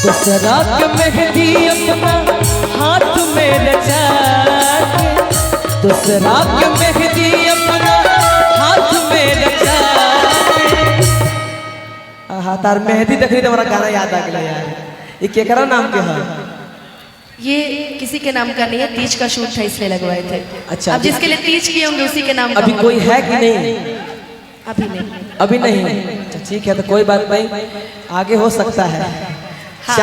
दूसरा के मेहंदी अपना हाथ में रचा के, दूसरा के मेहंदी अपना हाथ में रचा के। हाँ तार मेहंदी देख रही तो हमारा गाना याद आ गया यार। ये केकरा नाम के है? ये किसी के नाम का नहीं है, तीज का शूट था इसलिए लगवाए थे। अच्छा, अब जिसके लिए तीज किए होंगे उसी के नाम का अभी कोई है कि नहीं? अभी नहीं, अभी नहीं। अच्छा ठीक है, तो कोई बात नहीं, आगे हो सकता है। हाँ।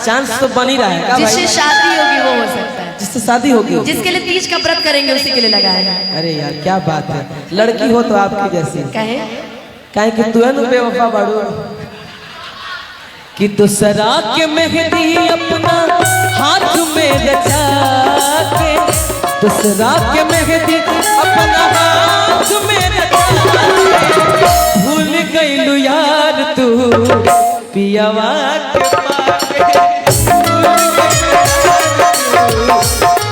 चांस तो बन ही रहा है। जिससे शादी होगी वो हो सकता है, जिससे शादी होगी, जिसके लिए तीज का व्रत करेंगे उसी के लिए लगाया है। अरे यार क्या बात है, लड़की हो तो आपकी जैसी। कहे कि तू है ना बेवफा बाड़ू कि दूसरा के मेहंदी अपना हाथ में रचा के, दूसरा के मेहंदी अपना हाथ में रचा के। भूल गईलू यार तू पियावा के पाके,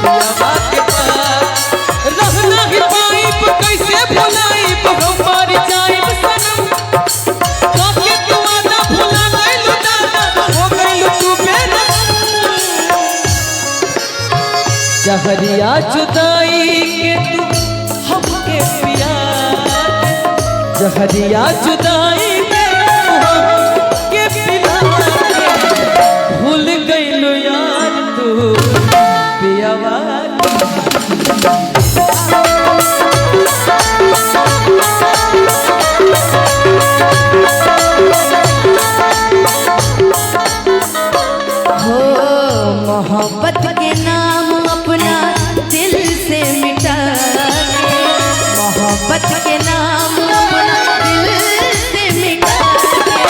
पियावा के पास रहना ही पाइप कैसे भुलाइब हम मर जाइब सनम। काके तू आना भुला गइलू दादा हो गइलू तू बेरहम। जहरिया जुदाई के तू हमके पिया, जहरिया जुदाई के तू हमके पिला के। भूल गइलू यार तू पियावा मोहब्बत के नाम अपना दिल से मिटा के, मोहब्बत के नाम अपना दिल से मिटा के।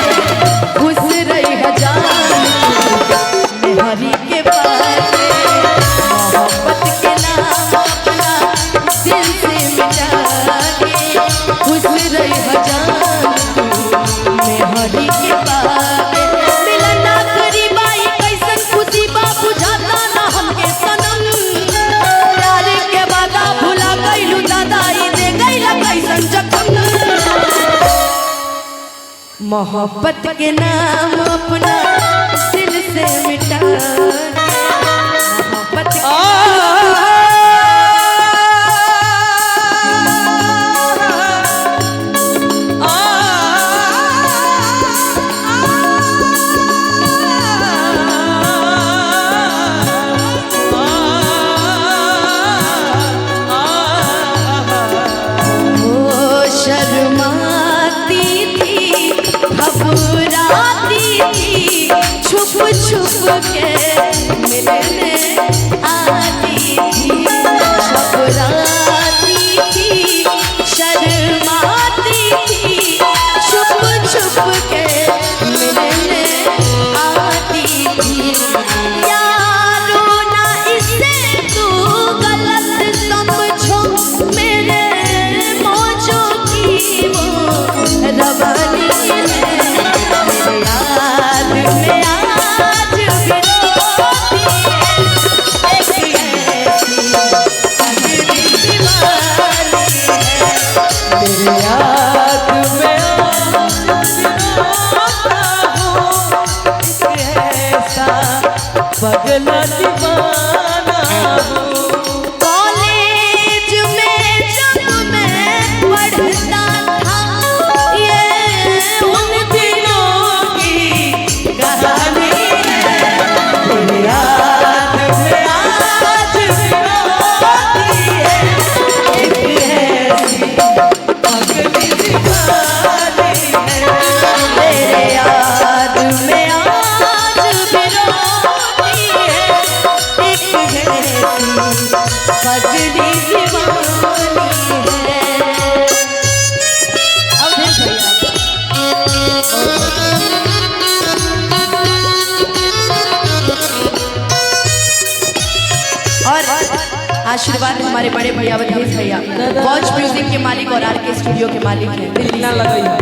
घुस रही हजार मेहरी के पास, मोहब्बत के नाम अपना दिल से मिटा के। घुस रही हजार मेहरी के पास। मोहब्बत के नाम अपना दिल से मिटा, मोहब्बत छुप छुप के मिलने आती थी, घबराती थी, शर्माती थी। छुप छुप के मिलने आती थी। यारो ना इसे तू गलत समझो, मेरे मौजों की वो रवानी है। पगला दीवाना कॉलेज में जब मैं पढ़ता था, ये उन दिनों की कहानी है। याद में आज भी रोती है एक ऐसी पगली दीवानी है। मेरे याद में आज भी रोती है एक ऐसी पगली दीवानी है। अब और आशीर्वाद हमारे बड़े भैया वधेश भैया, वॉच म्यूजिक के मालिक और आर के स्टूडियो के मालिक हैं। दिल्ली ना लगा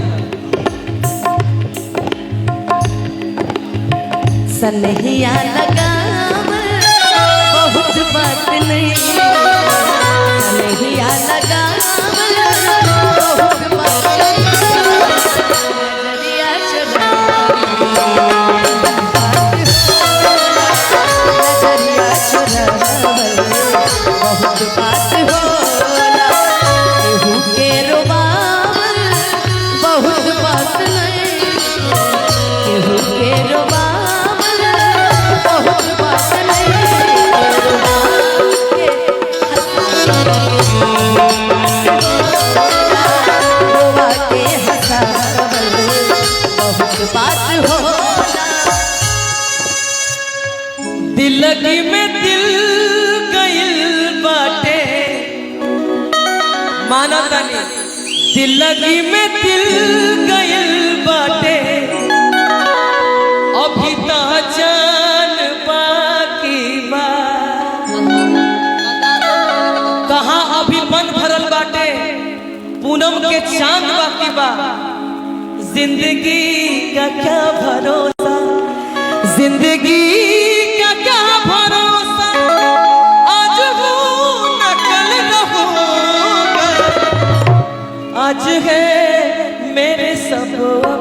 सनहिया लगा बहुत बात नहीं, सनहिया लगा बहुत बात नहीं। दिल्लगी में दिल गइल बाटे माना तानी दिल्लगी में दिल गइल बाटे अभी तो जान बाकी बा कहाँ अभी मन भरल बाटे पूनम के चांद बाकी बा जिंदगी का क्या भरोसा जिंदगी का क्या भरोसा आज हो न कल रहोगा आज है मेरे सपनों